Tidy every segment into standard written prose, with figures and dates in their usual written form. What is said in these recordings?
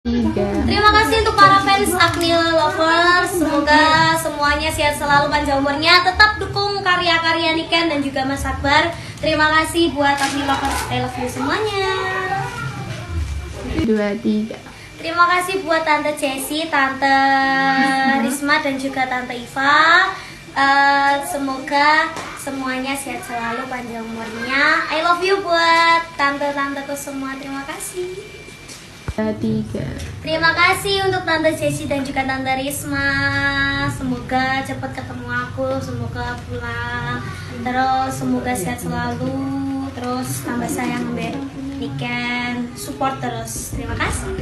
Terima kasih untuk para fans Agni Lovers. Semoga semuanya sehat selalu, panjang umurnya. Tetap dukung karya-karya Niken dan juga Mas Akbar. Terima kasih buat Agni Lovers. I love you semuanya. 2, 3. Terima kasih buat Tante Jessie, Tante Risma dan juga Tante Iva. Semoga semuanya sehat selalu, panjang umurnya. I love you buat tante-tanteku semua. Terima kasih. 3. Terima kasih untuk Tante Jessie dan juga Tante Risma. Semoga cepat ketemu aku, semoga pulang. Terus semoga sehat selalu. Terus tambah sayang Mbak Niken, support terus. Terima kasih.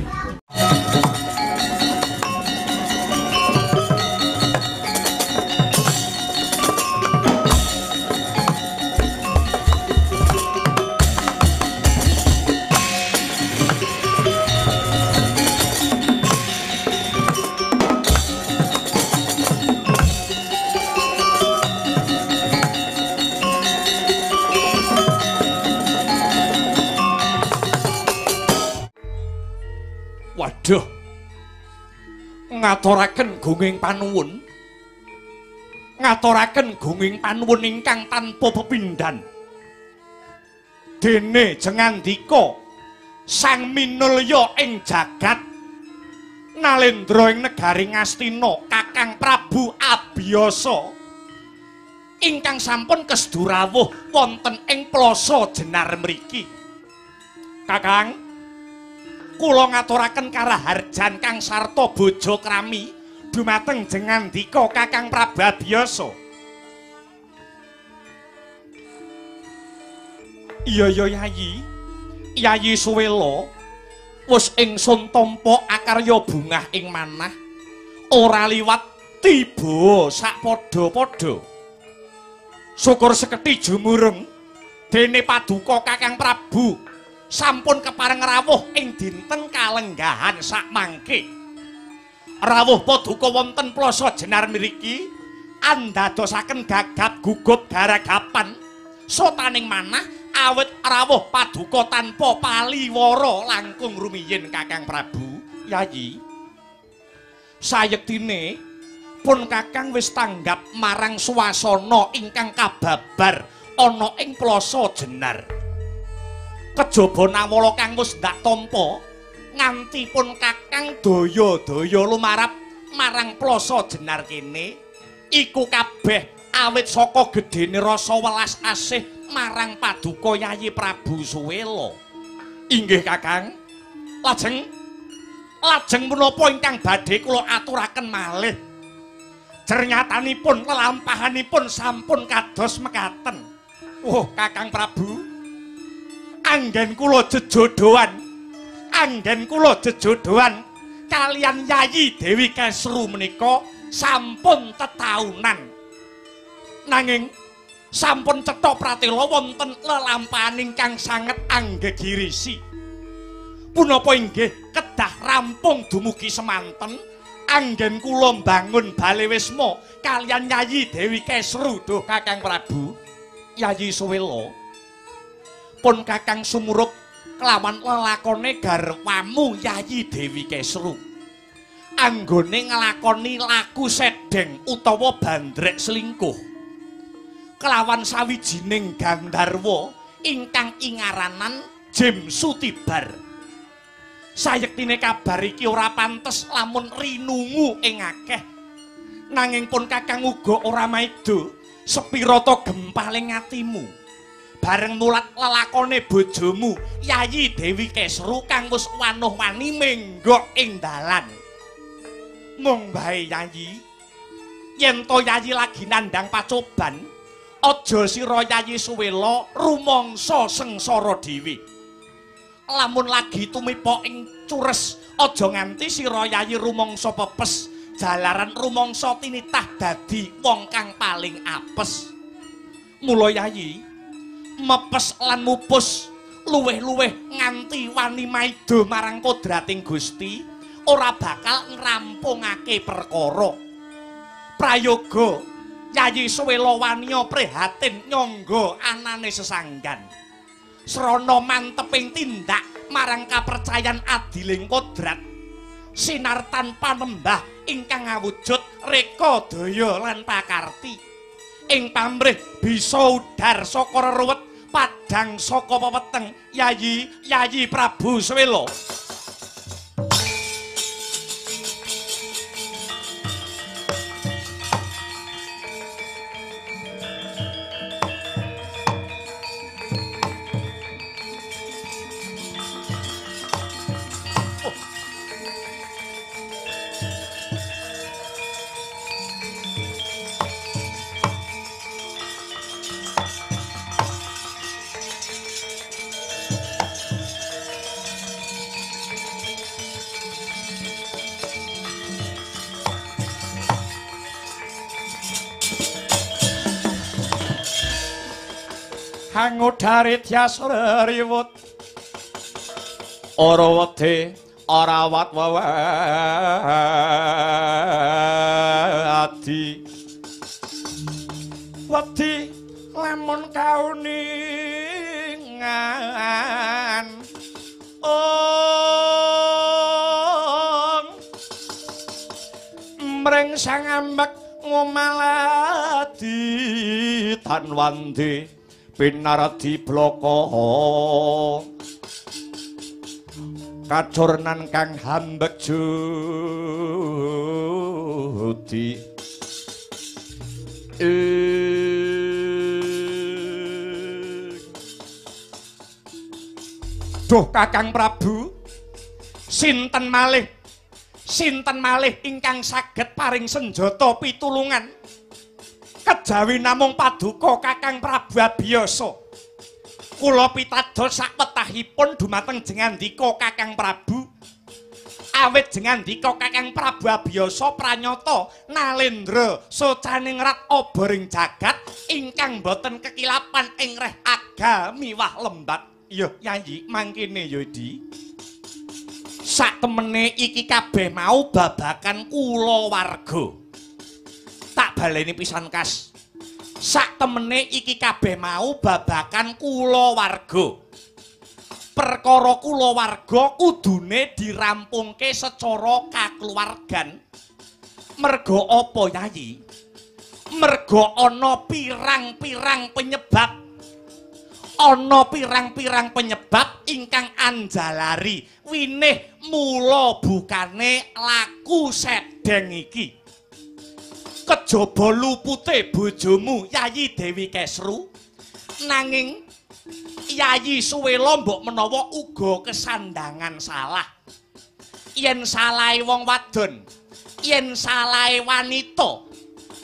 Waduh, ngaturaken gunging panuwun, ngaturaken gunging panuwun ingkang tanpa pepindhan. Dene jengandika Sang Minulya ing jagat, Nalendra ing negari Ngastina, Kakang Prabu Abiyasa ingkang sampun kesdurawuh wonten ing plasa Jenar mriki. Kakang, kula ngaturaken karaharjan kang sarta bojo krami dumateng jengandika Kakang Prabu Abiyasa. Iya Yayi, Yayi Suwela wis ingsun tampa akarya bungah ing manah, ora liwat tiba sak padha-padha. Syukur seketi jumureng dene paduka Kakang Prabu sampun kepareng rawuh ing dinten kalenggahan sak mangke. Rawuh paduka wonten plasa Jenar mriki andadosaken gagap gugup garagapan sotaning manah awit rawuh paduka tanpa paliwara langkung rumiyin Kakang Prabu. Yayi, sayektine pun Kakang wis tanggap marang swasana ingkang kababar ana ing plasa Jenar. Kejaba nawala kang wis ndak tampa nganti pun Kakang daya-daya lumarap marang plasa Jenar kene iku kabeh awit saka gedene rasa welas asih marang paduka Yayi Prabu Suwela. Inggih Kakang, lajeng menapa ingkang badhe kula aturaken malih? Jernyatanipun lelampahanipun sampun kados mekaten. Oh Kakang Prabu, anggen kula jejodohan kalian Yayi Dewi Kesru menika sampun tetaunan, nanging sampun cetha pratela wonten lelampahan ingkang sanget anggegirisi. Punapa inggih kedah rampung dumugi semanten anggen kula mbangun Balewisma kalian Yayi Dewi Kesru. Duh Kakang Prabu, Yayi Suwela pun Kakang sumurup kelawan lelakone garwamu Yayi Dewi Kesru anggone nglakoni laku sedeng utawa bandrek selingkuh kelawan sawijining gandarwa ingkang ingaranan Jem Sutibar. Sayektine kabar iki ora pantes lamun rinungu ing akeh, nanging pun Kakang uga ora maido sepira ta gempaling atimu bareng mulat lelakone bojomu Yayi Dewi Kesru kang wis wanuh-wani menggok ing dalan. Mung bae Yayi, yen to Yayi lagi nandhang pacoban, aja sira Yayi Suwela rumangsa sengsara dhewe. Lamun lagi tumipa ing cures, aja nganti sira Yayi rumangsa pepes, jalaran rumangsa tinitah dadi wong kang paling apes. Mula Yayi mepes lan mupus luweh-luweh nganti wani maido marang kodrating Gusti ora bakal ngrampungake perkara. Prayoga Yayi Suwela waniya prihatin nyangga anane sesanggan srana manteping tindak marang kapercayan adiling kodrat sinar tanpa nembah ingkang ngawujud reka daya lan pakarti ing pamrih bisa udar saka reruwet padhang saka pepeteng Yayi Prabu Swela. Ngudari tyasra riwut ora wedi ora wati wedi lamun kauningan mring sang ambek ngomaladi tanwandi pinaradi bloko kacurnan kang hambek judi duh Kakang Prabu sinten malih ingkang saged paring senjata pitulungan kejawi namung paduka Kakang Prabu Abiyasa. Kula pitados sakwetahipun dumateng jengandika Kakang Prabu. Awit jengandika Kakang Prabu Abiyasa pranyata Nalendra Socaningrat obering jagat ingkang boten kekilapan ing reh agami wah lembat. Ya Yayi mangkene ya Di. Sak temene iki kabeh mau babakan kulawarga. Tak baleni pisan kas. Sak temene iki kabeh mau babakan kulawarga. Perkara kulawarga kudune dirampungke secara kakeluargan. Merga apa Yayi? Merga ana pirang-pirang penyebab. Ana pirang-pirang penyebab ingkang anjalari winih mula bukane laku sedeng iki. Kejaba lupute bojomu Yayi Dewi Kesru nanging Yayi Swela mbok menawa uga kesandangan salah. Yen salahe wong wadon, yen salahe wanita,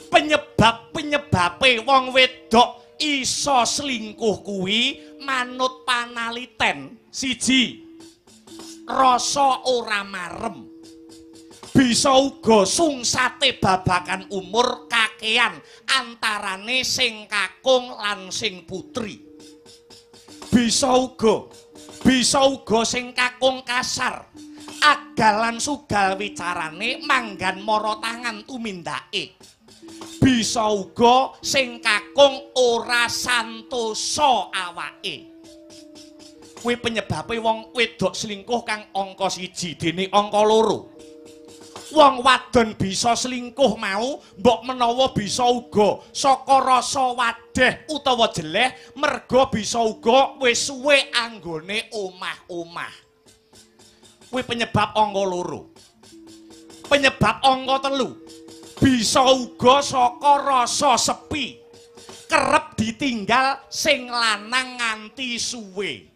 penyebab-penyebabe wong wedok iso selingkuh kuwi manut panaliten. Siji, rasa ora marem. Bisa uga sungsate babakan umur kakean antarane sing kakung lan sing putri. Bisa uga sing kakung kasar, agalan sugal wicarane manggan mara tangan tumindake. Bisa uga sing kakung ora santosa awake. Kuwi penyebabe wong wedok selingkuh kang angka 1 dene angka 2. Wong wadon bisa selingkuh mau mbok menawa bisa uga saka rasa wadeh utawa jeleh merga bisa uga wis suwe anggone omah-omah. Kuwi penyebab angka 2. Penyebab angka 3 bisa uga saka rasa sepi kerep ditinggal sing lanang nganti suwe.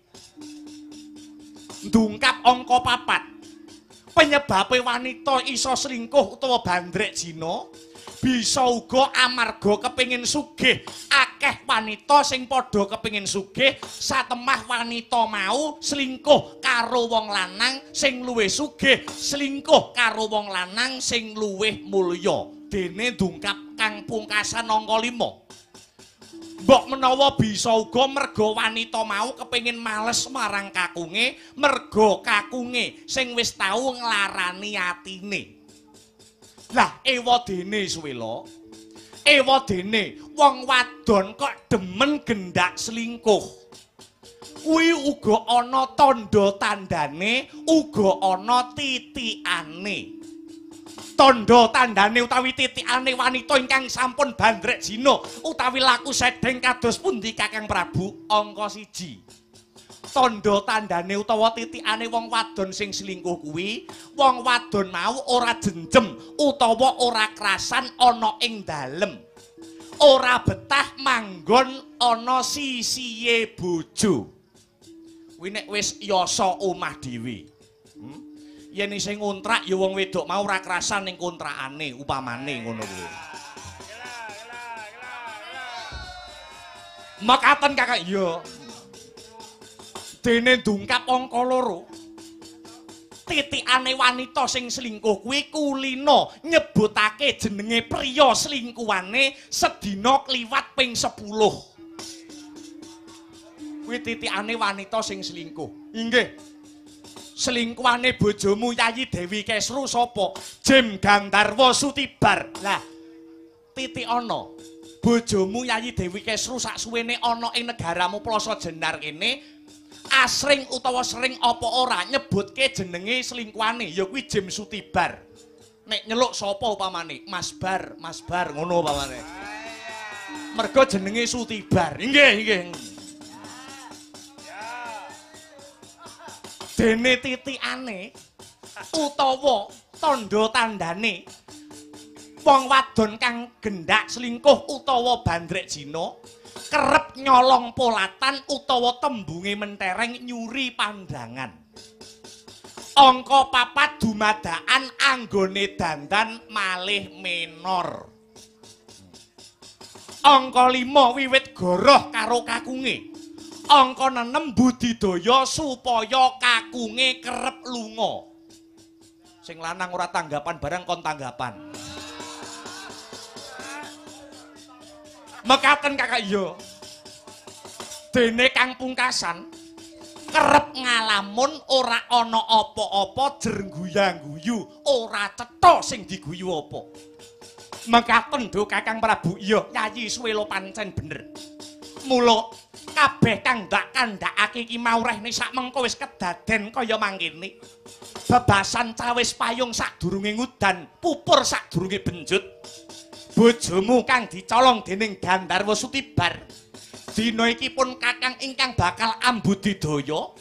Ndungkap angka 4. Penyebabe wanita iso selingkuh utawa bandrek zina bisa uga amarga kepengin sugih. Akeh wanita sing padha kepengin sugih, satemah wanita mau selingkuh karo wong lanang sing luwih sugih, selingkuh karo wong lanang sing luwih mulya. Dene dungkap kang pungkasan angka 5. Mbok menawa bisa uga merga wanita mau kepengin males marang kakunge, merga kakunge sing wis tau nglarani atine. Lah ewadene Swela, ewadene wong wadon kok demen gendak selingkuh. kuwi uga ana tandha tandane, uga ana titikane. Tandha tandane utawi titikane wanita ingkang sampun bandrek zina utawi laku sedeng kados pundi Kakang Prabu? Angka 1. Tandha tandane utawa titikane wong wadon sing selingkuh kuwi, wong wadon mau ora jenjem utawa ora krasan ana ing dalem. Ora betah manggon ana sisihe bojo. Kuwi nek wis yasa omah dhewe. Yen sing ngontrak ya wong wedok mau ora krasan ning kontrakane upamane ngono kuwi. Makaten Kakak ya. Dene dungkap angka 2. Titikane wanita sing selingkuh kuwi kulino nyebutake jenenge priya selingkuhane sedina kliwat ping 10. Kuwi titikane wanita sing selingkuh. Inggih. Selingkuhane bojomu Yayi Dewi Kesru sapa? Jem Gandharwa Sutibar. Lah, titik ana. Bojomu Yayi Dewi Kesru saksuwene ana ing negaramu Plasa Jenar kene asring utawa sering apa ora nyebutke jenenge selingkuhane ya kuwi Jem Sutibar. Nek nyeluk sapa upamane? Mas Bar ngono upamane. Mergo jenenge Sutibar. Inggih. Dene titikane utawa tandha tandane wong wadon kang gendak selingkuh utawa bandrek zina kerep nyolong polatan utawa tembunge mentereng nyuri pandangan. Angka 4 dumadakan anggone dandan malih menor. Angka 5 wiwit goroh karo kakunge. Angka 6 budidaya supaya kakunge kerep lunga. Sing lanang ora tanggapan barang kon tanggapan. Mekaten Kakak ya. Dene kang pungkasan kerep ngalamun ora ana apa-apa jer guyu-guyu, ora cetha sing diguyu apa. Mekaten do Kakang Prabu, iya Yayi Suwelo pancen bener. Mula kabeh kang ndak kandhakake iki mau rehne sak mengko wis kedaden kaya mangkene. Bebasan cawis payung sadurunge ngudan, pupur sadurunge benjut. Bojomu kang dicolong dening Gandharwa Sutibar. Dina iki pun Kakang ingkang bakal ambudidaya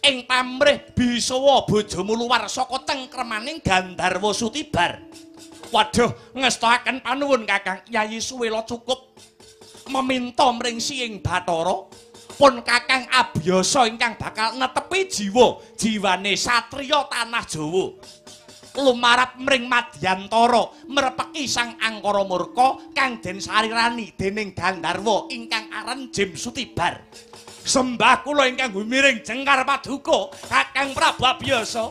ing pamrih bisawa bojomu luwar saka cengkremaning Gandharwa Sutibar. Waduh, ngestakaken panuwun Kakang, Yayi Suwelo cukup meminta mring Siing Bathara pun Kakang abiyasa ingkang bakal netepi jiwane satriya tanah Jawa. Lumarap mring Madyantara mrepeki sang angkara murka kang den sarirani dening Gandharwa ingkang aran Jem Sutibar. Sembah kula ingkang gumiring jengkar paduka Kakang Prabu abiyasa.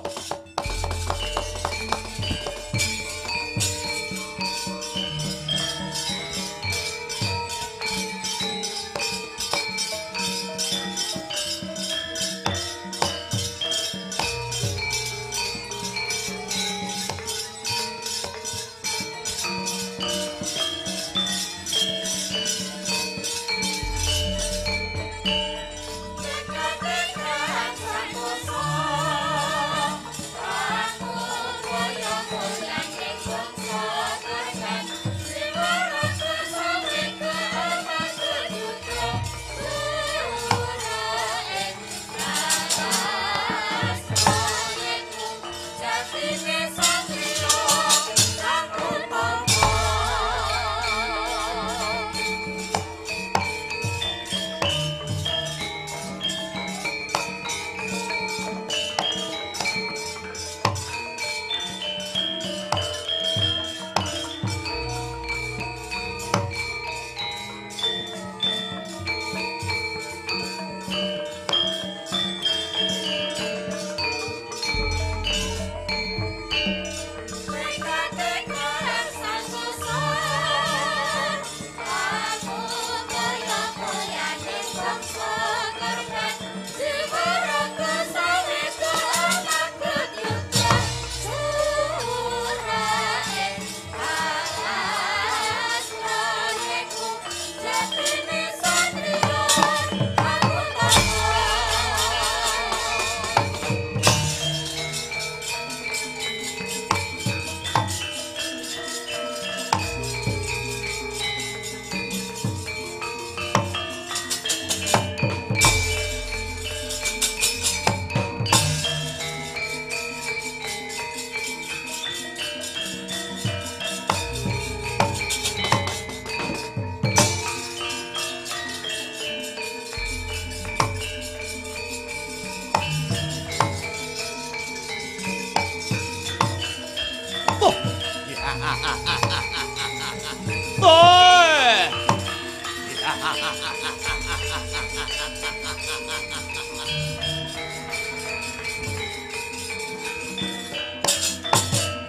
Oi.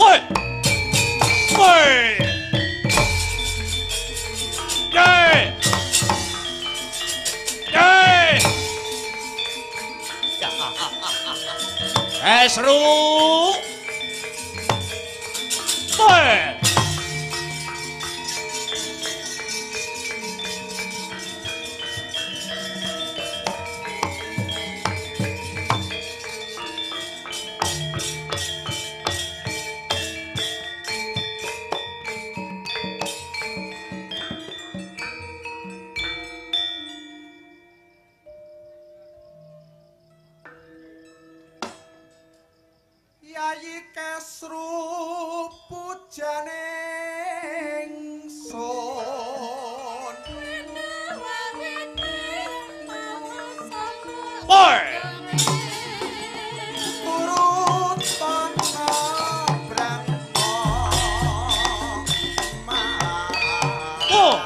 Oi. Oi. Yay. Yay. Seru. Oi. Yayi Kesru pujane ingsun Oi. turut tangga brangko Oh.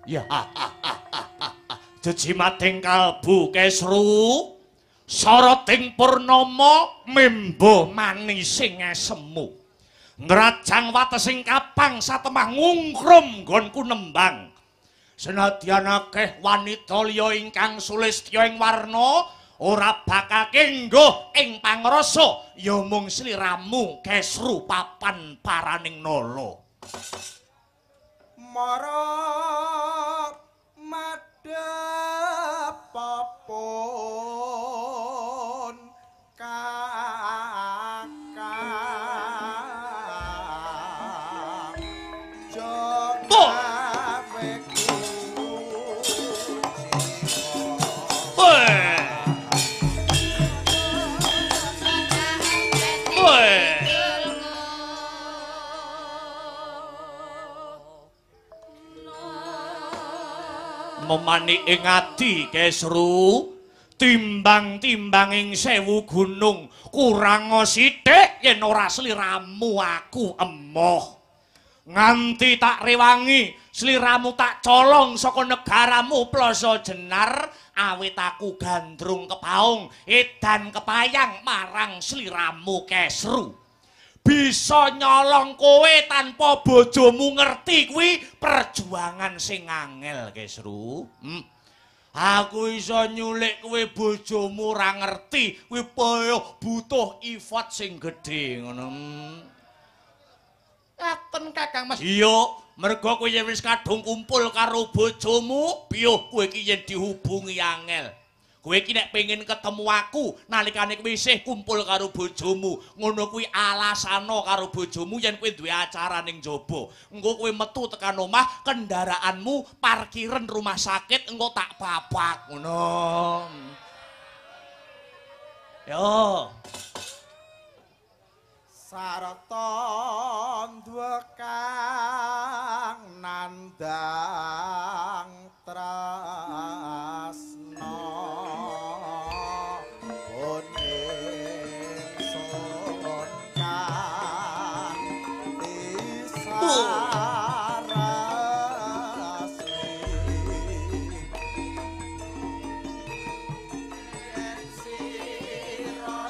Ya. Jejimating kalbu Kesru sarating purnama memba manising semu ngrajang watesing kapang satemah ngungkrum nggonku nembang senadyan akeh wanita liya ingkang sulistya ing warna ora bakal kengguh ing pangrasa ya mung sliramu Kesru papan paraning nala marang madhepapun kakang jogaweku memani ing ati Kesru timbang-timbang ing 1000 gunung kurang sithik yen ora sliramu aku emoh nganti tak rewangi sliramu tak colong saka negaramu Plasa Jenar awit aku gandrung kepaung edan kepayang marang sliramu Kesru bisa nyolong kowe tanpa bojomu ngerti kuwi perjuangan sing angel Kesru. Aku iso nyulik kowe bojomu ora ngerti kuwi butuh effort sing gedhe ngono. Ngaten Kakang Mas. Iya, mergo kowe wis kadung kumpul karo bojomu, piyuh kowe iki yen dihubungi angel. Kowe iki nek pengin ketemu aku nalikane kowe isih kumpul karo bojomu, ngono kuwi alasana karo bojomu yen kowe duwe acara ning jaba. Engko kowe metu tekan omah, kendaraanmu parkiran rumah sakit engko tak babak ngono. Yo. sarta ndwekang nandang tresna kuning sun kang disarasmi yen sira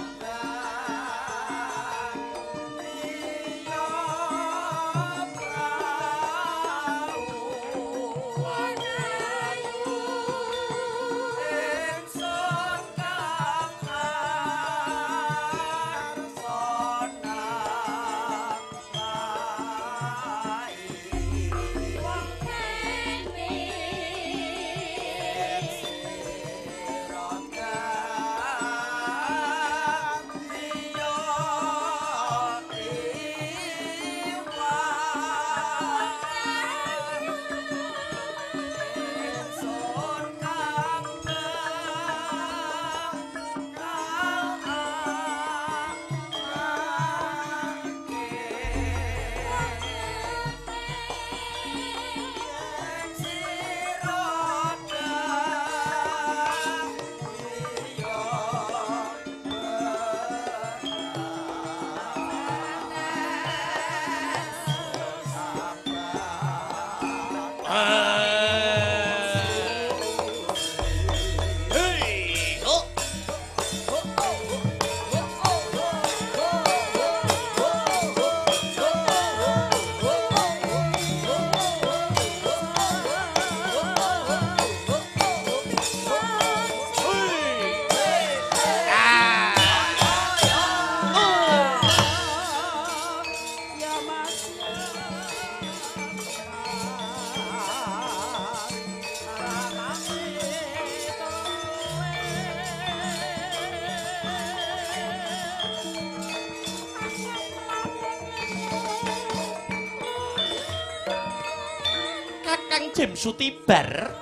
Jim Sutibar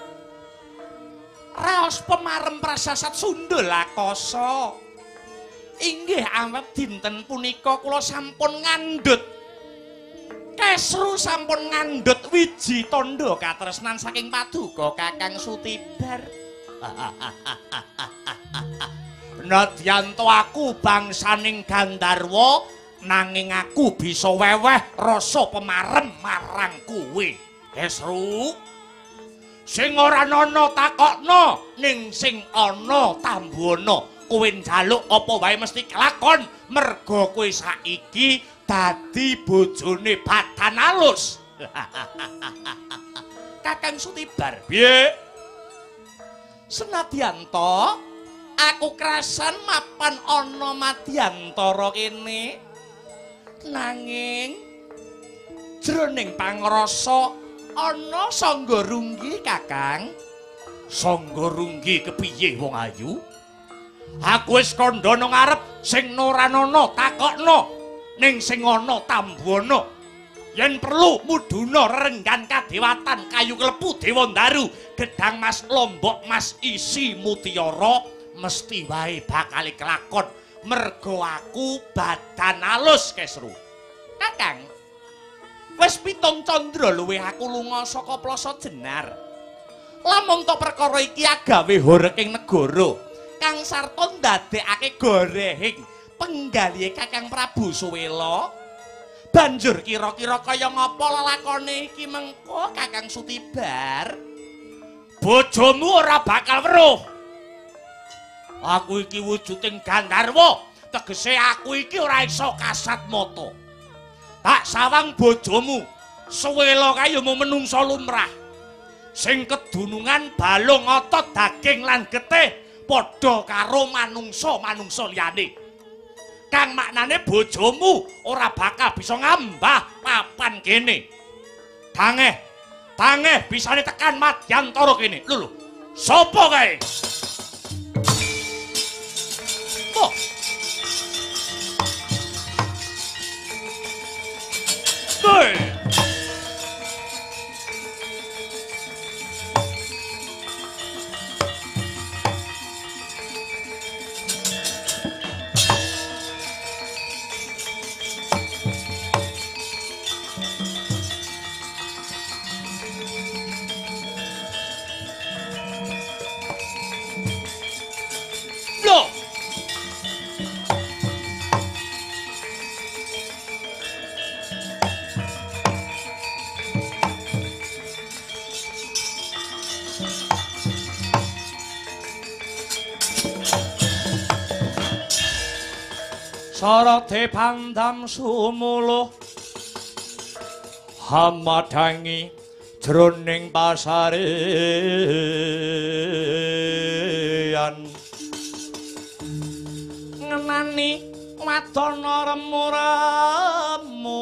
raos pemarem prasasat Sunda Lakasa. Inggih awet dinten punika kula sampun ngandhut Kesru sampun ngandhut wiji tandha katresnan saking paduka Kakang Sutibar. Nadyanto aku bangsaning Gandharwa nanging aku bisa weweh rasa pemarem marang kowe. Kesru sing ora ana takokno ning sing ana tambana. Kowe njaluk apa wae mesti kelakon merga kowe saiki dadi bojone Badan Alus. Kakang Sutibar, piye? Senadyan to aku krasan mapan ana madyantara kene nanging jroning pangrasa ana sangga runggi Kakang. Sangga runggi kepiye wong ayu? Aku wis kandha nang ngarep sing ora ana takokno ning sing ana tambana. Yen perlu muduna renggan kadewatan kayu klepu Dewa Ndaru gedhang mas lombok mas isi mutiara mesti wae bakal kelakon mergo aku Badan Alus Kesru. Kakang wis 7 candra luwih aku lunga saka Plasa Jenar. Lamun to perkara iki agawe horeking negara kang sarta ndadekake gorehing penggalihe Kakang Prabu Suwela. Banjur kira-kira kaya ngapa lelakone iki mengko Kakang Sutibar? Bojomu ora bakal weruh. Aku iki wujuding Gandharwa, tegese aku iki ora iso kasat mata. Tak sawang bojomu, Suwela kaya mung menungsa lumrah. Sing kedunungan balung otot daging lan getih padha karo manungsa-manungsa liyane. Kang maknane bojomu ora bakal bisa ngambah papan kene. Tangeh bisane tekan madyantara kene. Lho, sapa kae? Oh. Hey. Sarate pandam sumuluh hamadangi jroning pasarean ngenani wadana remuramu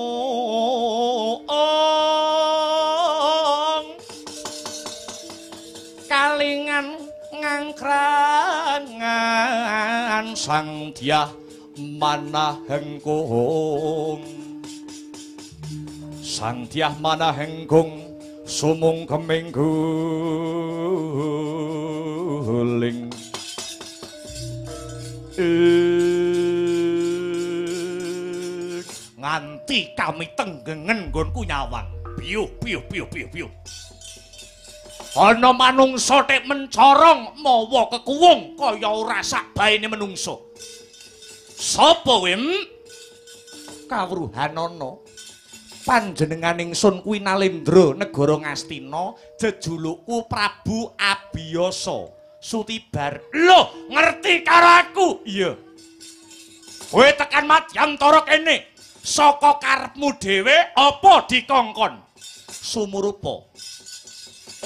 kalingan ngangkrangan sang Dyah Manahengkung. Sang Dyah Manahengkung sumung kemengguling nganti kami tenggengen nggonku nyawang. Piyuh. Ana manungsa tek mencorong mawa kekuwung kaya ora sak baene menungsa. Sapa wem? Kawruhanana. Panjenengan ingsun kuwi Nalendra negara Ngastina, jejulukku Prabu Abiyasa Sutibar. Lho, ngerti karo aku? Iya. Kowe tekan madyantara kene. Saka karepmu dhewe apa dikongkon? Sumurupa.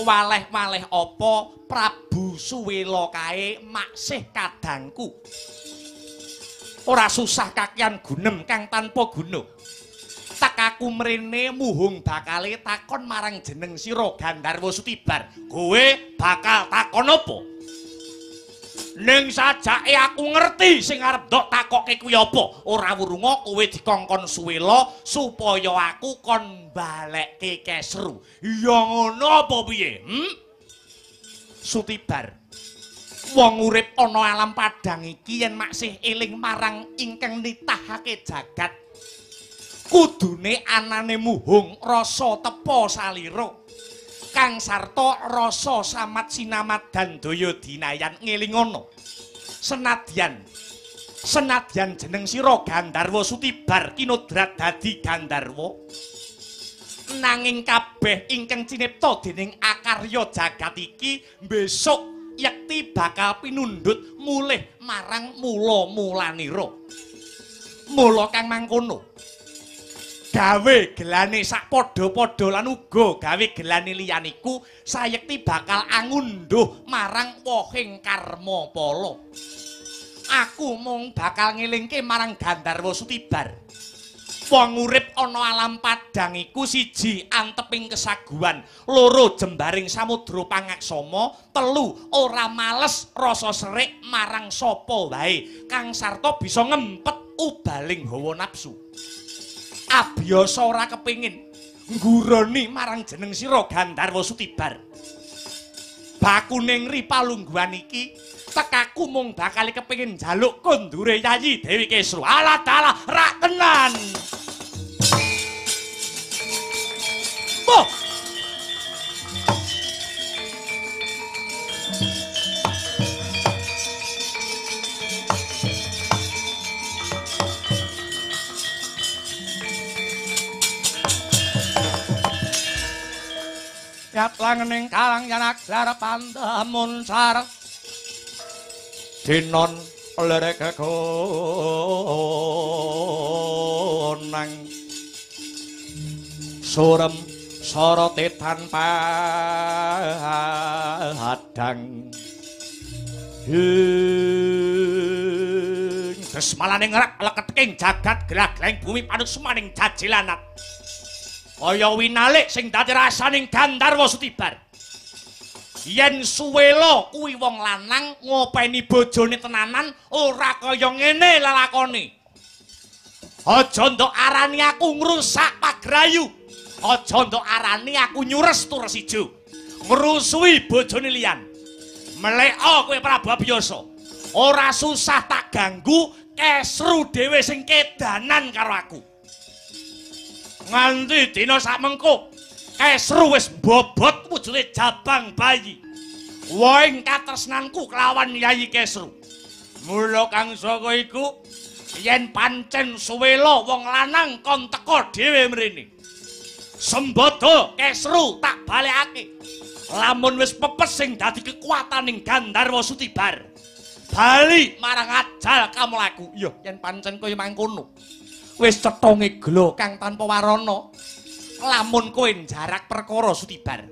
Waleh-waleh apa Prabu Suwela kae maksih kadangku. Ora susah kakian gunem kang tanpa guna. Tak aku mrene muhung bakale takon marang jeneng sira Gandharwa Sutibar. Kowe bakal takon apa? Ning sajake aku ngerti sing arep ndok takokke kuwi apa. Ora wurunga kowe dikongkon Suwela supaya aku kon balekke Kesru. Ya ngono apa piye? Sutibar. Wong urip ana alam padang iki yen maksih eling marang ingkang nitahake jagat. Kudune anane muhung rasa tepa salira. Kang sarta rasa samat sinamat dan daya dinayan ngelingono. Senadyan jeneng sira Gandharwa Sutibar kinodrat dadi Gandharwa. Nanging kabeh ingkang cinipta dening akarya jagat iki besok yekti bakal pinundhut mulih marang mula-mulanira. Mula kang mangkono gawe gelane sak padha-padha lan uga gawe gelane liyaniku sayekti bakal angunduh marang wohing karma pala. Aku mung bakal ngelingke marang Gandharwa Sutibar. Wong urip ana alam padang iku siji anteping kesaguhan, loro jembaring samudra pangaksama, telu ora males rasa serik marang sapa wae kang sarta bisa ngempet ubaling hawa nafsu. Abiyasa ora kepingin ngguroni marang jeneng sira Gandharwa Sutibar. Bakuning ripalungguhan iki tekaku mung bakal kepingin njaluk kondure Yayi Dewi Kesru. Alah dalah rak tenan. Oh. Yatlangening kalang yanak lara pandamun sareng dinon lerek konang surem sorote tanpa hadang desmalaning rak leketing jagat gelag-geleng bumi panut semaning jajilanat kaya winalik sing dadi rasaning Gandharwa Sutibar. Yen Suwela kuwi wong lanang ngopeni bojone tenanan ora kaya ngene lelakone. Aja ndok arani aku ngrusak pagrayu. Aja ndok arani aku nyures tures ijo. Ngrusui bojone liyan. Meleka kowe Prabu Abiyasa. Ora susah tak ganggu, Kesru dhewe sing kedanan karo aku. Nganti dina samengko Kesru wis bobot wujude jabang bayi. Woing katresnanku kelawan Yayi Kesru. Mula kang saka iku yen pancen Suwela wong lanang kon teka dhewe mrene. Sembada Kesru tak balekake. Lamun wis pepes sing dadi kekuataning Gandharwa Sutibar. Bali marang ajal kamlaku. Iya yen pancen kaya mangkono. Wis cetonge glo kang tanpa warana. Lamun kowe jarak perkara Sutibar.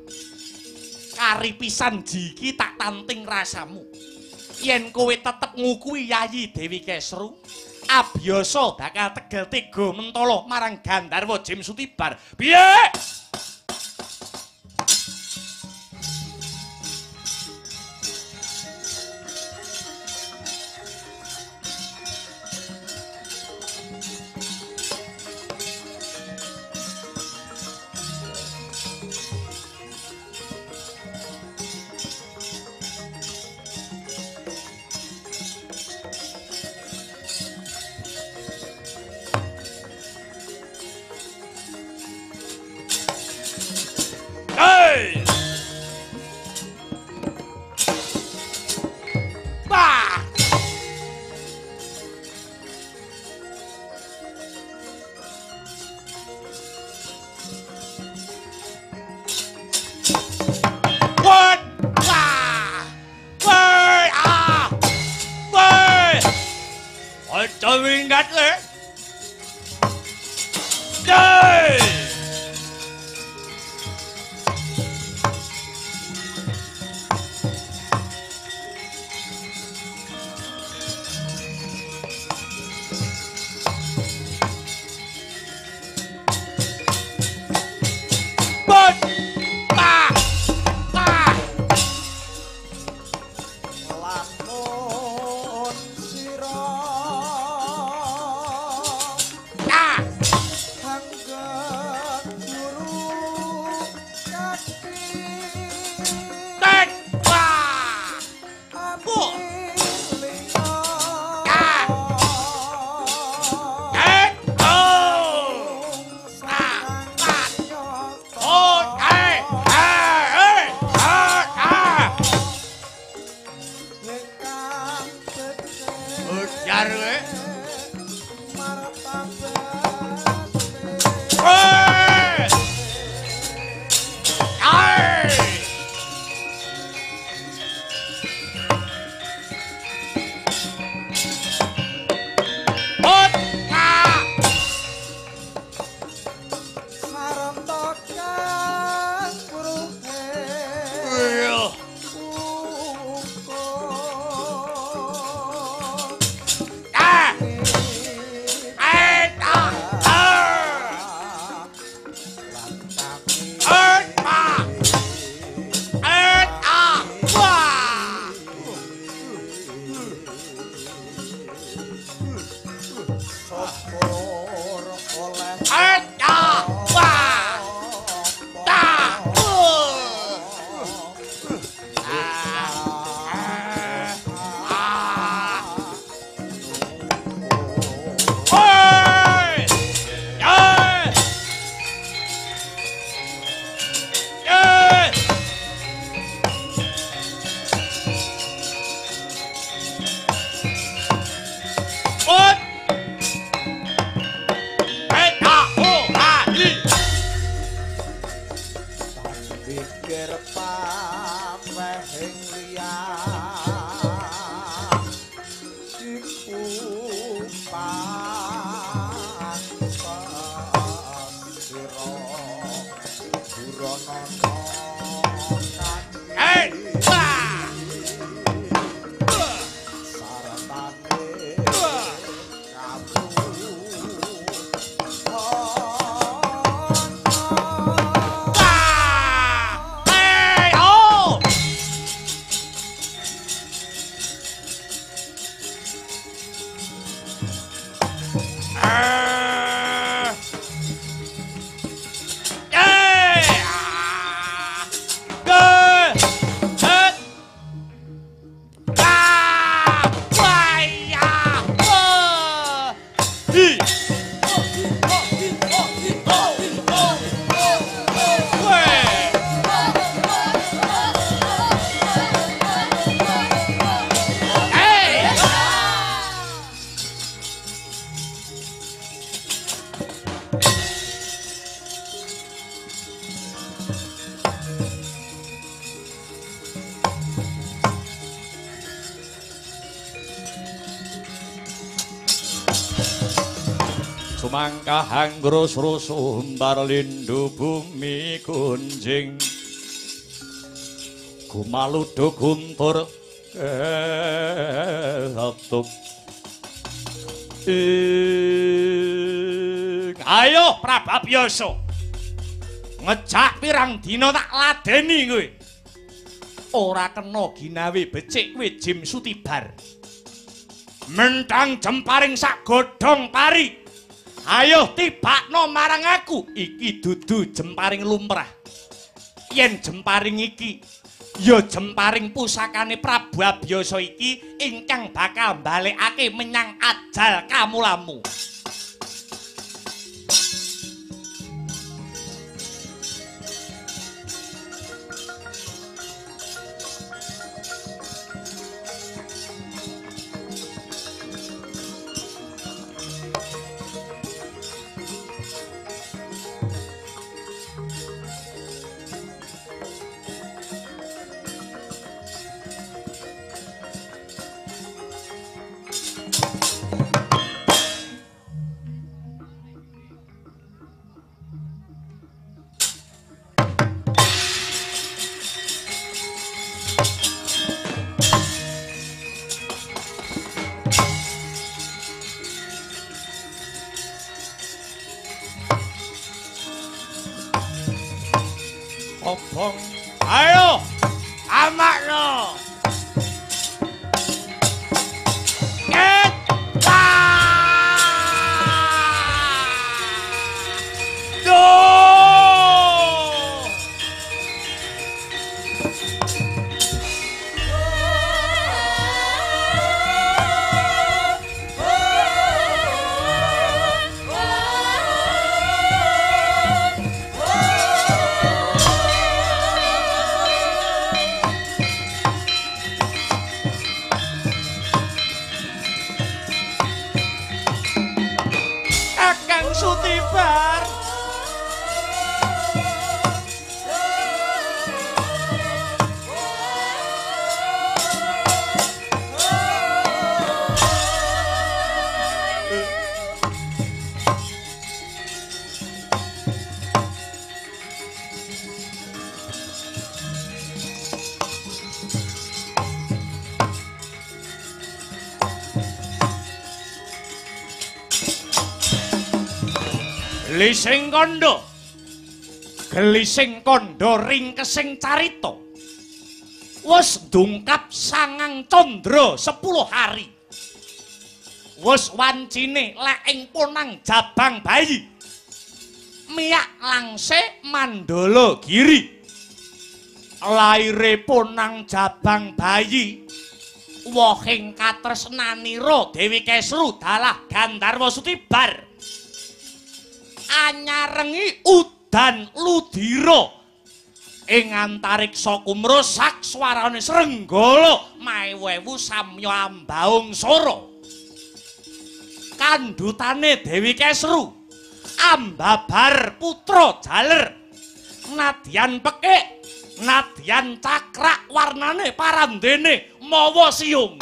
Kari pisan jiki tak tanting rasamu. Yen kowe tetep ngukui Yayi Dewi Kesru, abiyasa bakal tegel tega mentala marang Gandharwa Jim Sutibar. Piye? Wingat le. Jai. Lamun Dasar kowe. Sumangka hanggrus rusumbar lindu bumi kunjing Gumaludo guntur ketuk Ayo Prababiyasa ngejak pirang dina tak ladeni kowe ora kena ginawe becik kowe Jim Sutibar mentang jemparing sak godhong pari ayo tibakno marang aku iki dudu jemparing lumrah yen jemparing iki ya jemparing pusakane Prabu Abiyasa iki ingkang bakal balekake menyang ajal kamulamu Obong, ayo, amakno. Kita. Sutibar. Gelising kondo, gelising kondo ringkesing carita. Wes dungkap sangang condro 10 hari. Wes wancine lek ing ponang jabang bayi. Miyak langse Mandala Giri. Laire ponang jabang bayi. Wohing katresnanira Dewi Kesru dalah Gandharwa Sutibar. Anyarengi udan ludira ing antariksa kumrusak swarane Srenggala maewewu samya ambaung sora kandhutane Dewi Kesru ambabar putra jaler nadyan pekik nadyan cakrak warnane parandene mawa siung.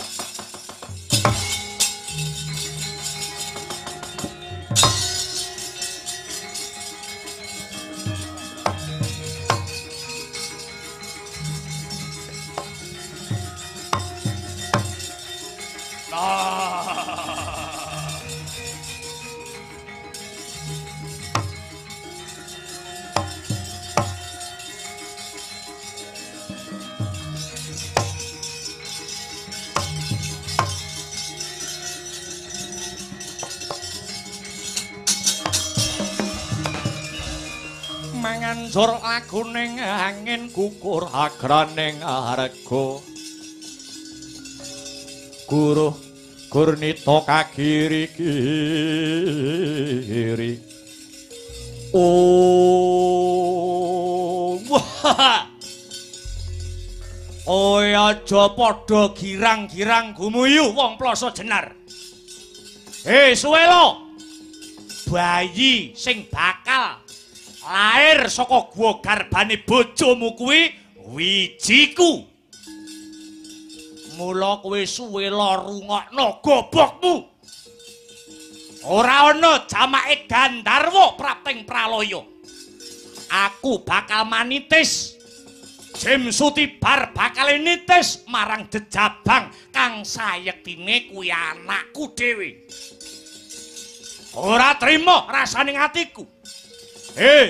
Manganjur laguning angin kukur agraning arga Guru Gurnita kagiri-giri Oh aja padha girang-girang gumuyu wong Plasa Jenar. Suwelo bayi sing bakal lair saka guwa garbane bojomu kuwi wijiku. Mula kowe suwela rungokno gobokmu. Ora ana jamake Gandharwa prapting pralaya. Aku bakal manitis. Jem Sutibar bakal nitis marang jejabang kang sayektine kuwi anakku dhewe. Ora trima rasaning atiku.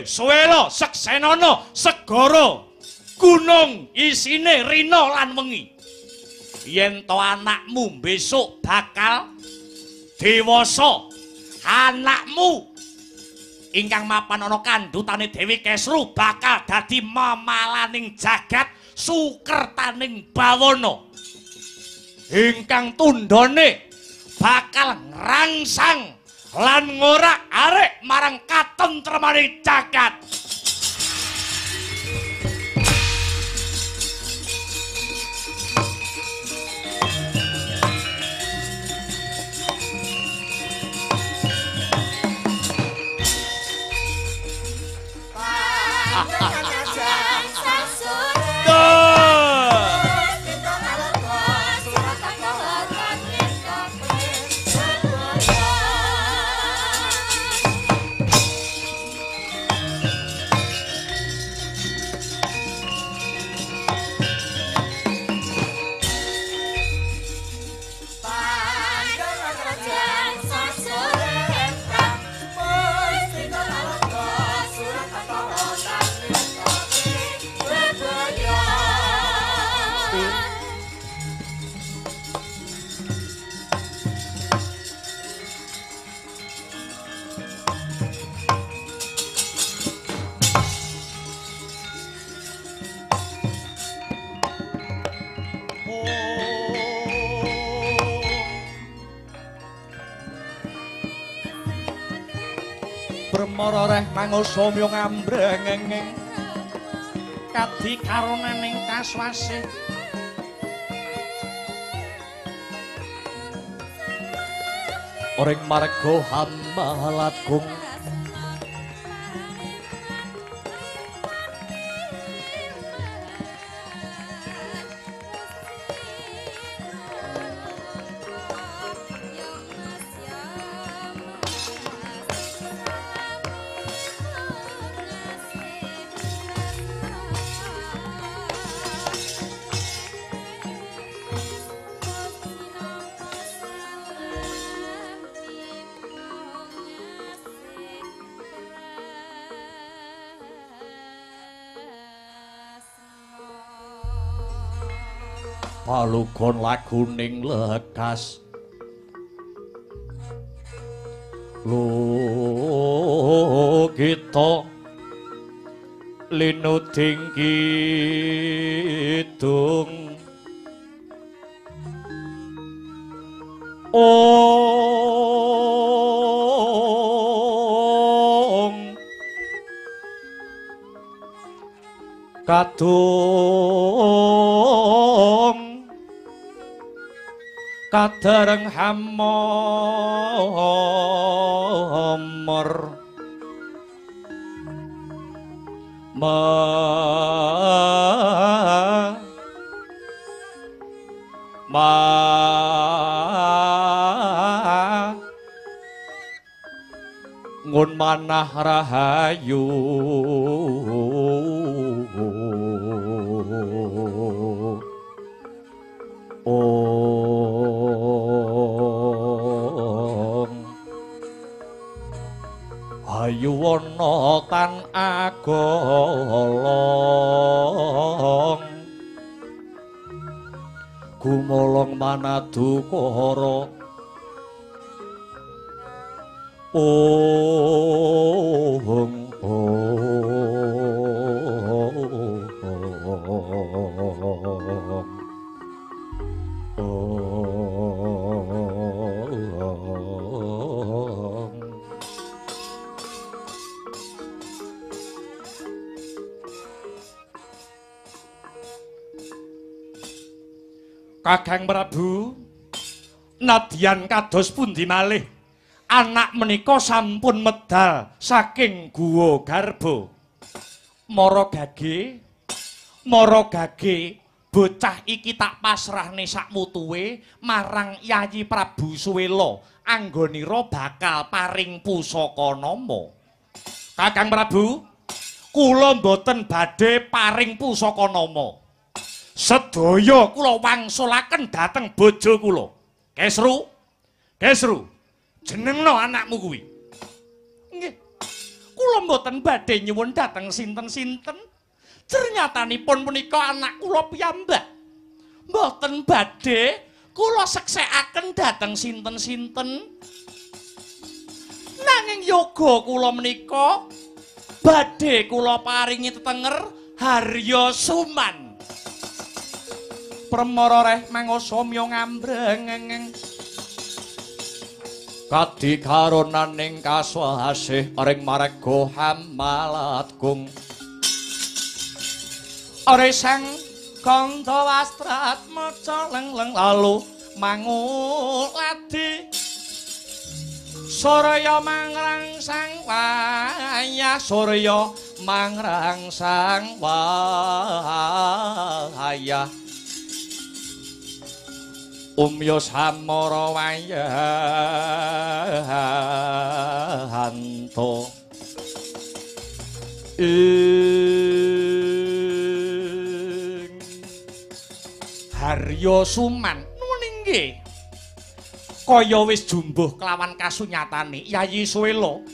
Suwela Seksenana segara gunung isine rina lan wengi. Yen to anakmu besok bakal dewasa, anakmu ingkang mapan ana kandhutane Dewi Kesru bakal dadi mamalaning jagat sukertaning bawana. Ingkang tundhane bakal ngrangsang lan ngorak-arik marang katentremaning jagat. Bremara reh mangusumya ngambrengeng kadi karonaning kaswasih Oring marga hamba lagung palugon laguning lekas lo kita linuding kidung kadung kadereng hamomor ngun manah rahayu ayu wana tan agolong gumolong manadukara Kakang Prabu, nadyan kados pundi malih anak menika sampun medal saking guwa garba. Mara gage, bocah iki tak pasrahne sakmutuwe marang Yayi Prabu Suwela. Anggonira bakal paring pusaka nama. Kakang Prabu, kula mboten badhe paring pusaka nama. Sedaya kula wangsulaken dhateng bojo kula. Kesru, jenengno anakmu kuwi. Nggih. Kula mboten badhe nyuwun dhateng sinten-sinten. Ternyatanipun punika anak kula piyambak. Mboten badhe kula seksekaken dhateng sinten-sinten. Nanging yoga kula menika badhe kula paringi tetenger Harya Suman. Premara reh mangasa mya ngambreng kadikaronaning kaswasih ring marga Hamalatgung ore sang kandha wastrat maca lengleng lalu manguladi Surya mangrangsang wayah Surya mangrangsang wayah Umya samara wayahanto ing Harya Suman nuwun nggih kaya wis jumbuh kelawan kasunyatane Yayi Suwela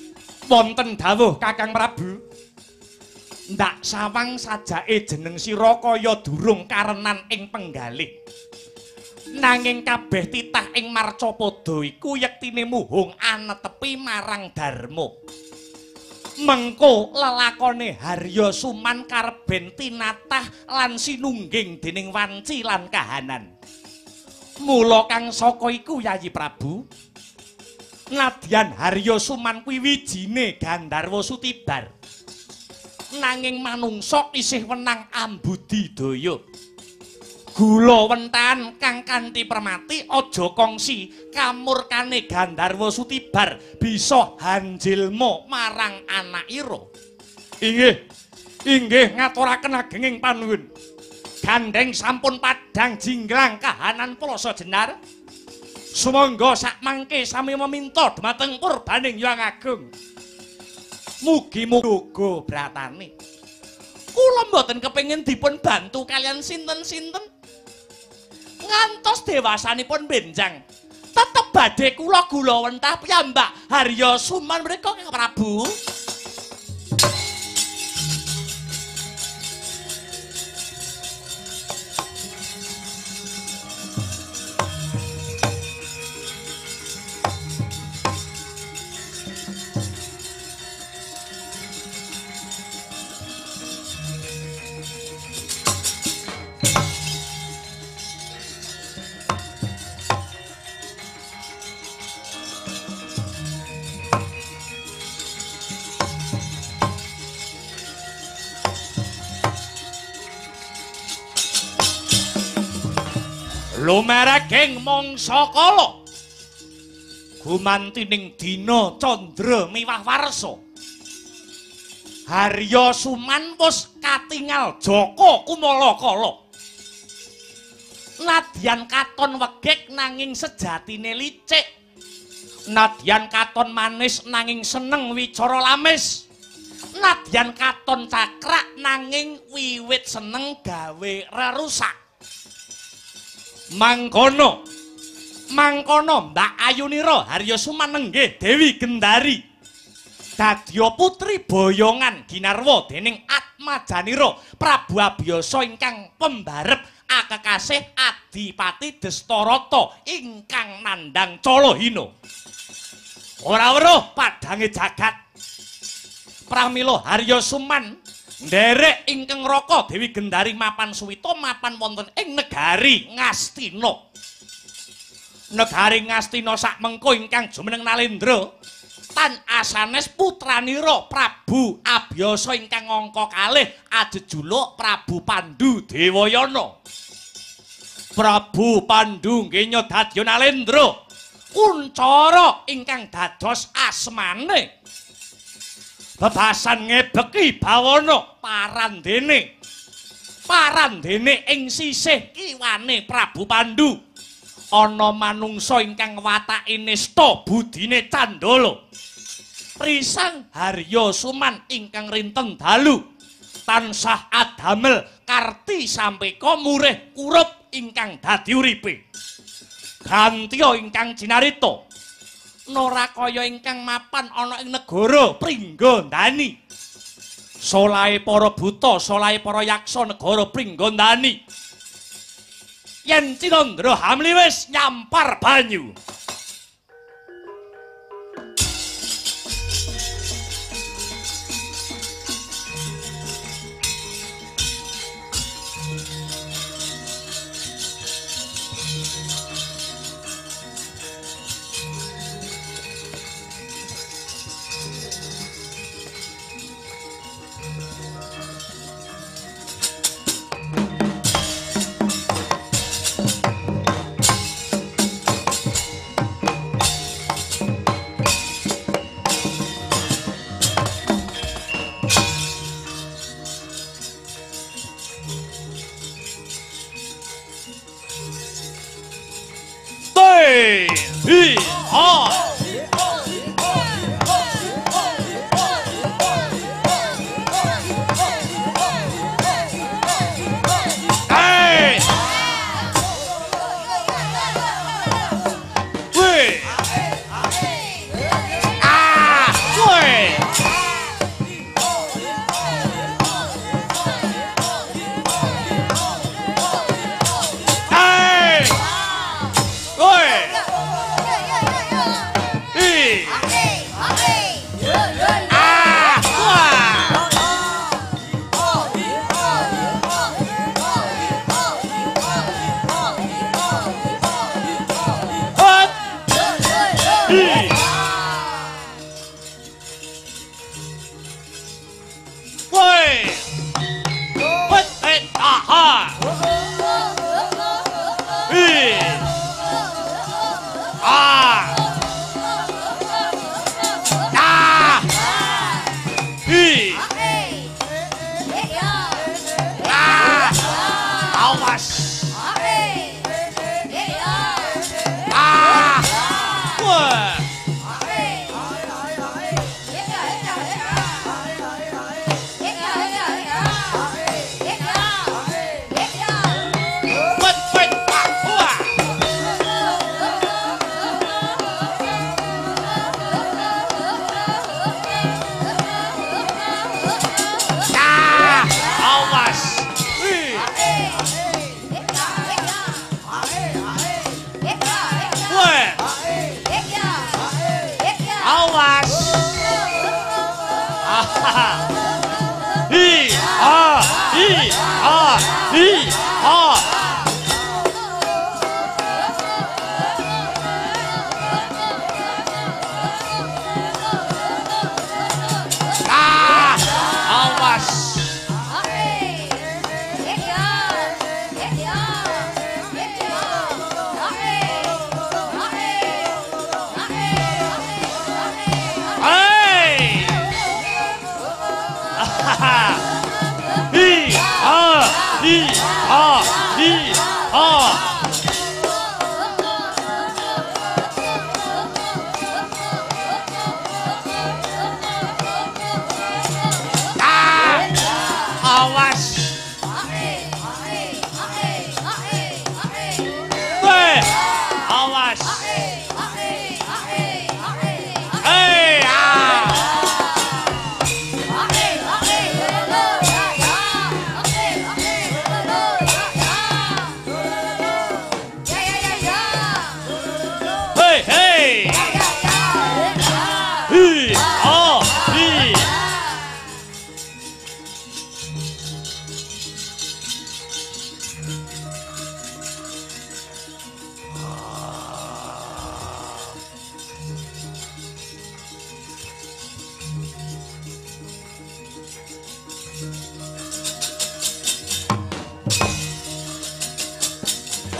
wonten dawuh Kakang Prabu ndak sawang sajake jeneng sira kaya durung karenan ing penggalih nanging kabeh titah ing marcapada iku yektine muhung anetepi marang dharma. Mengko lelakone Harya Suman karben tinatah lan sinungging dening wanci lan kahanan. Mula kang saka iku Yayi Prabu, nadyan Harya Suman kuwi wijine Gandharwa Sutibar. Nanging manungsa isih wenang ambudidaya. Gula wentan kang kanthi permati aja kongsi kamurkane Gandharwa Sutibar bisa hanjilma marang anakira. Inggih ngaturaken agenging panuwun. Gandeng sampun padhang jinggrang kahanan Plasa Jenar. Sumangga sakmangke sami meminta dhumateng purbaning Hyang Agung. Mugi-mugi bratane. Kula mboten kepengin dipun bantu kalian sinten-sinten. Ngantos dewasanipun benjang tetep badhe kula gulawentah piyambak Harya Suman mriku Kang Prabu. Lumereging mangsa kala gumantining dina candra miwah warsa Harya Suman wis katingal Jaka Kumala kala nadyan katon wegek nanging sejatine licik nadyan katon manis nanging seneng wicara lamis nadyan katon cakrak nanging wiwit seneng gawe rerusak mangkono Mbak Ayunira Harya Suman nggih Dewi Gendari dadya putri boyongan ginarwa dening Atmajanira Prabu Abiyasa ingkang pembarep akekasih Adipati Destarata ingkang nandhang Calahina ora weruh padhange jagat pramila Harya Suman nderek ingkang raka Dewi Gendari mapan suwita mapan wonten ing negari Ngastina negari Ngastina sakmengko ingkang jumeneng Nalendra tan asanes putranira Prabu Abiyasa ingkang angka kalih ajejuluk Prabu Pandhu Dewayana Prabu Pandhu nggih nyadya Nalendra kuncara ingkang dados asmane bebasan ngebeki bawana parandene ing sisih kiwane Prabu Pandhu ana manungsa ingkang watake nista budine candala prisang Harya Suman ingkang rinten dalu tansah adamel karti sampeka murih kurup ingkang dadi uripe gantiya ingkang jinarita Narakaya ingkang mapan ana ing negara Pringgandani solahe para buta solahe para yaksa negara Pringgandani yen Cinandra Hamli wis nyampar banyu Hi ha hi ha hi ha. Awas. Weh, awas.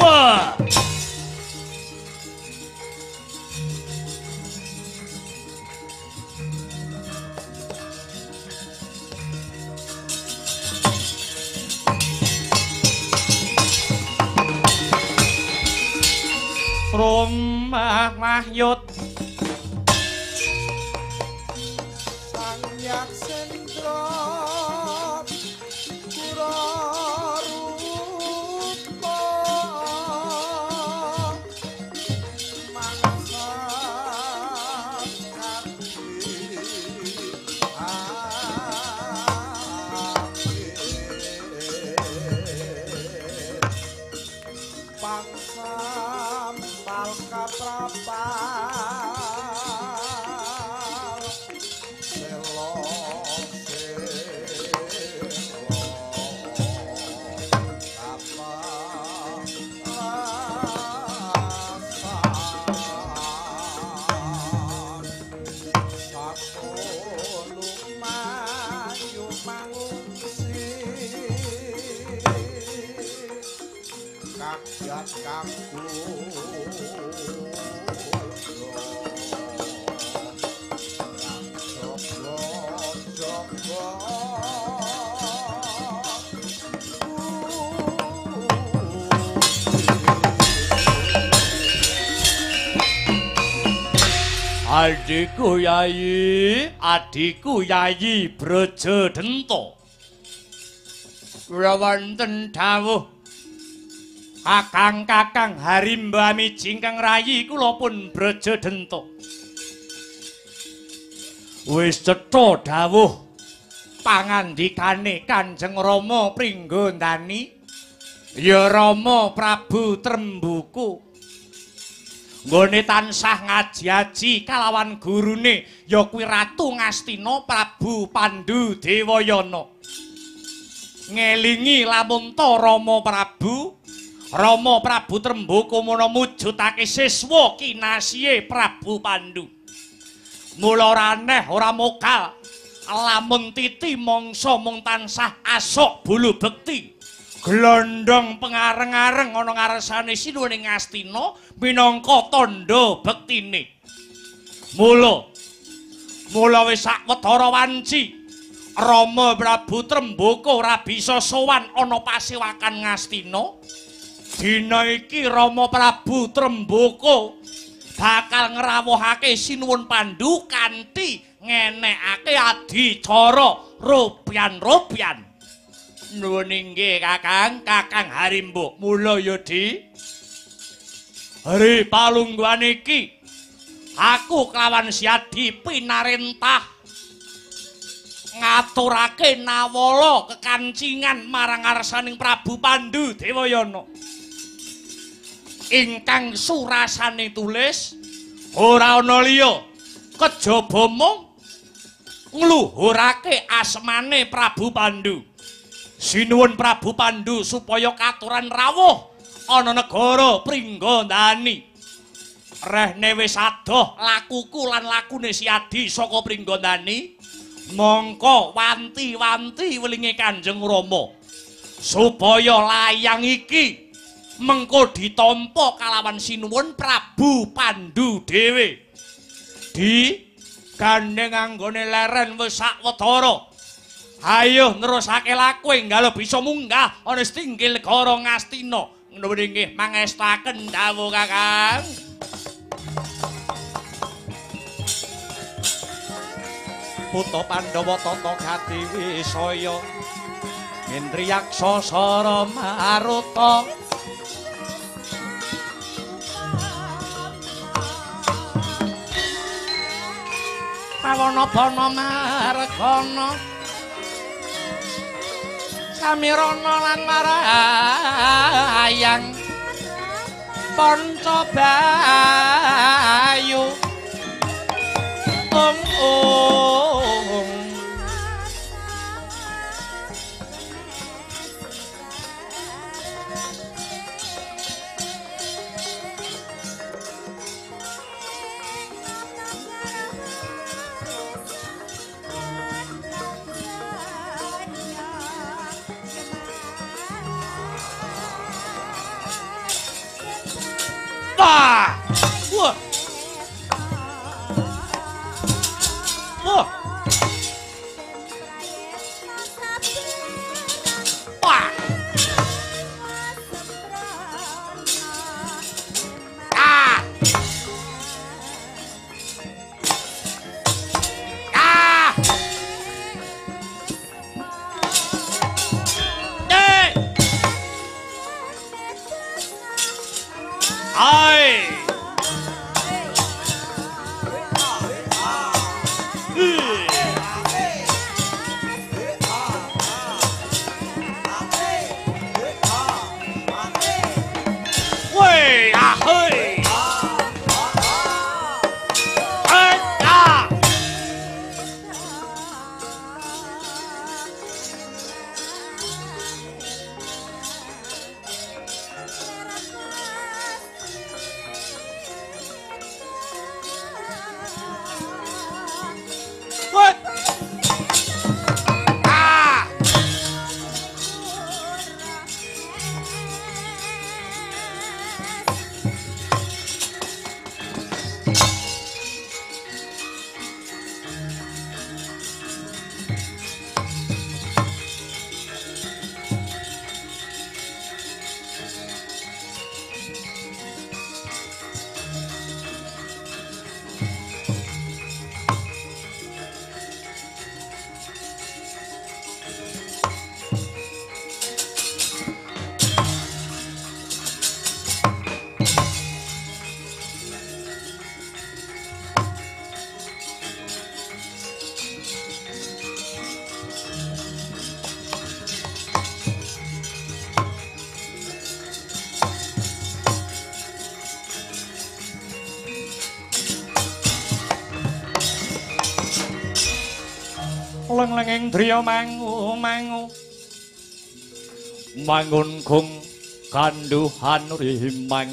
Wah. Rumah Mahyut Sang Hyang Sendra Pura Rupa Mangsa Pangsam Palka Prapal Selo Kakyat kaku Adikku Yayi Brajadenta. Kula wonten dawuh Kakang Harimbami Jingkang Rayi kula pun Brajadenta. Wis cetha dawuh pangandikane Kanjeng Rama Pringgondani. Ya Rama Prabu Trembuku. Nggone tansah ngaji-aji kalawan gurune ya kuwi Ratu Ngastina Prabu Pandhu Dewayana. Ngelingi lamun ta Rama Prabu Trembuku muna mujudake siswa kinasihe Prabu Pandhu. Mula ora aneh ora mokal lamun titi mangsa mung tansah asok bulu bekti. Glondong pengareng-areng ana ngarsane Sinuwuning Ngastina minangka tandha bektine. Mula wis sawetara wanci Rama Prabu Trembuku ora bisa sowan ana pasewakan Ngastina. Dina iki Rama Prabu Trembuku bakal ngrawuhake Sinuwun Pandhu kanthi ngenekake adicara robyan-robyan. Nuwun inggih Kakang Harimbo. Mula ya Di. Hari palungguhan iki aku kelawan Siadi pinarentah ngaturake nawala kekancingan marang ngarsaning Prabu Pandhu Dewayana. Ingkang surasane tulis ora ana liya kejaba mung ngluhurake asmane Prabu Pandhu. Sinuwun Prabu Pandhu supaya katuran rawuh ana negara Pringgondani. Rehne wis adoh lakuku lan lakune Siadi saka Pringgondani, mongko wanti-wanti welinge Kanjeng Rama supaya layang iki mengko ditampa kalawan Sinuwun Prabu Pandhu dhewe. Di gandeng anggone leren wis sawetara Ayo nerusake laku enggal bisa munggah ana Stinggil Negara Ngastina. Menawi nggih mangestaken dawuh Kakang. Putra Pandhawa tata gati wisaya Indriyaksa sara Maruta Pawana bana margana Samirana lan marayang Pancabayu Wah! Wah! Wah! Wah! Ah! Ah! Hey! Ai! Wey, ahoy! Ah! What? Ah! Leng-lenging driya mangu-mangu mangun kung kanduhan rimang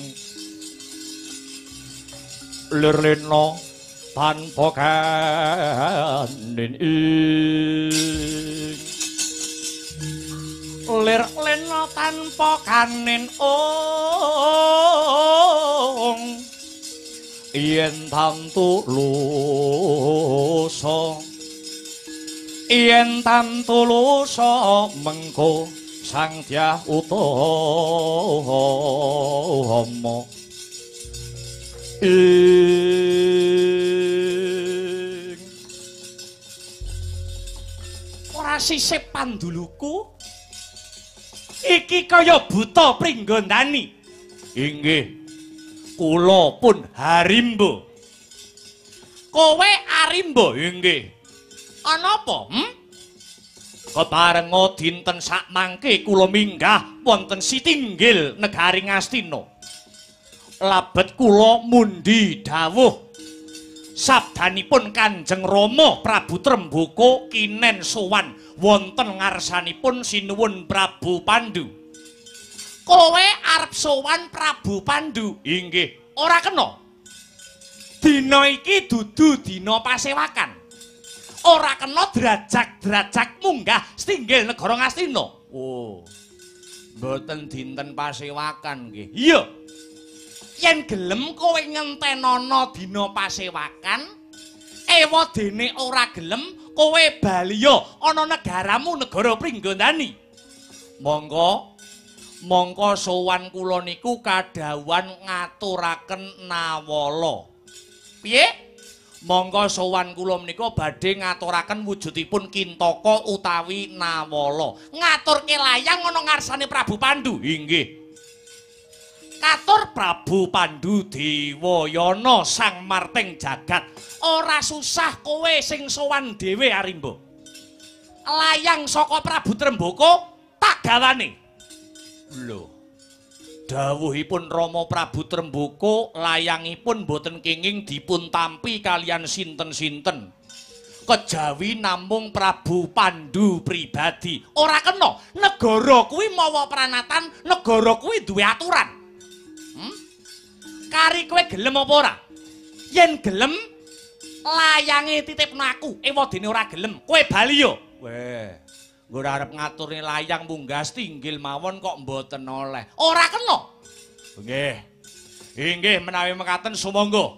lirlena tanpa kanin ing lirlena tanpa kanin ong yen tantu lusa yen tantulusa mengko sang dyah utama ing ora sisip panduluku iki kaya buta pringgondani inggih kula pun harimba kowe arimba inggih ana apa? Keparenga dinten sakmangke kula minggah wonten Sitinggil negari Ngastina. Labet kula mundi dawuh sabdanipun Kanjeng Rama Prabu Trembaka kinen sowan wonten ngarsanipun sinuwun Prabu Pandhu. Kowe arep sowan Prabu Pandhu? Inggih, ora kena. Dina iki dudu dina pasewakan. Ora kena derajak-derajak munggah Stinggil negara Ngastina. Oh. Mboten dinten pasewakan nggih. Iya. Yen gelem kowe ngentenono dina pasewakan, ewa dene ora gelem kowe baliya ana negaramu negara Pringgondani. Mongko sowan kula niku kadhawuhan ngaturaken nawala. Piye? Mongko sowan kula menika badhe ngaturaken wujudipun Kintaka utawi nawala. Ngaturke layang ana ngarsane Prabu Pandhu. Inggih. Katur Prabu Pandhu Dewayana sang marting jagat. Ora susah kowe sing sowan dhewe Arimba. Layang saka Prabu Trembaka tak gawane. Lho. Dawuhipun Rama Prabu Trembaka layangipun boten kenging dipun tampi kalian sinten-sinten. Kejawi namung Prabu Pandhu pribadi. Ora kena, negara kuwi mawa pranatan, negara kuwi duwe aturan. Kari kowe gelem apa ora? Yen gelem layange titipno aku, ewadene ora gelem, kowe bali yo. Weh. Nggo arep ngaturne layang munggah tinggil mawon kok mboten oleh. Ora kena. Nggih. Inggih menawi mekaten sumangga.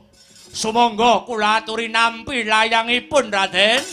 Sumangga kula aturi nampi layangipun Raden.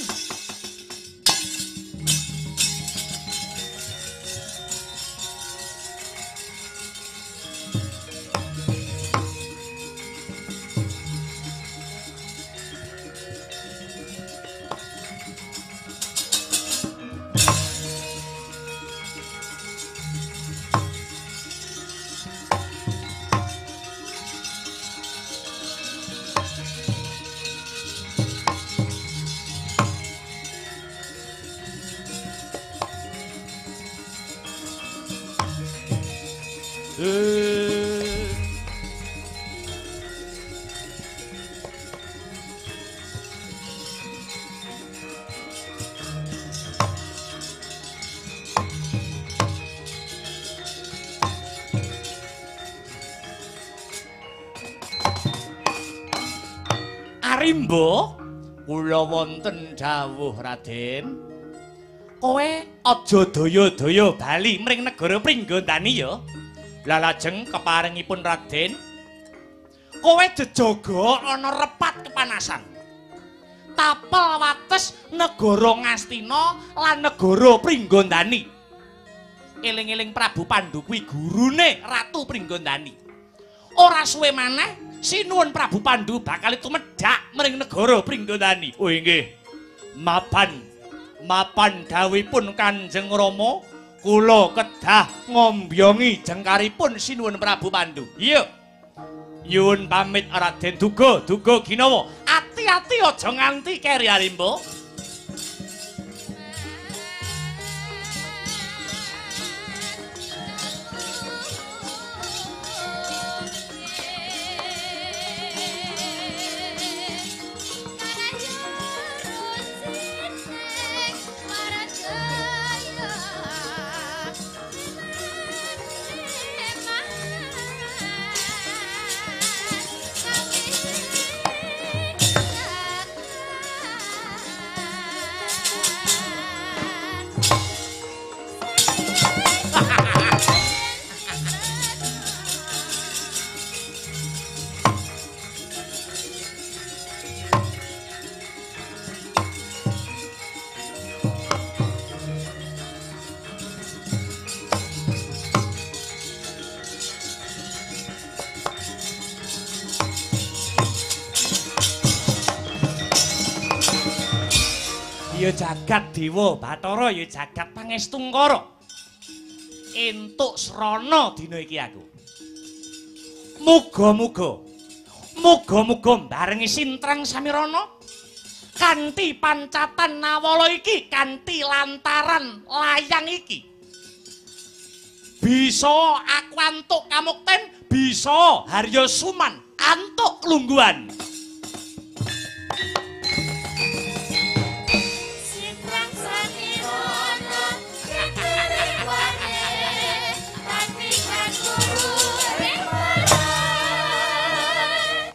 Arimba, kula wonten dawuh Raden. Kowe aja daya-daya bali mring negara Pringgondani ya. Lah lajeng keparingipun Raden, kowe jejaga ana repat kepanasan. Tapel wates negara Ngastina lan negara Pringgondani. Eling-eling Prabu Pandhu kuwi gurune Ratu Pringgondani. Ora suwe maneh sinuwun Prabu Pandhu bakal tumedhak mring negara Pringgondani. Oh nggih. Mapan dawuhipun Kanjeng Rama, kula kedah ngombyongi jengkaripun sinuwun Prabu Pandhu. Iya. Nyuwun pamit Raden, duga ginawa. Ati-ati aja nganti keri Arimba. Ya jagat dewa Bathara, ya jagat Pangestungkara. Entuk srana dina iki aku. Muga-muga barengi sintrang samirana kanthi pancatan nawala iki, kanthi lantaran layang iki. Bisa aku antuk kamukten, bisa Harya Suman antuk lungguhan.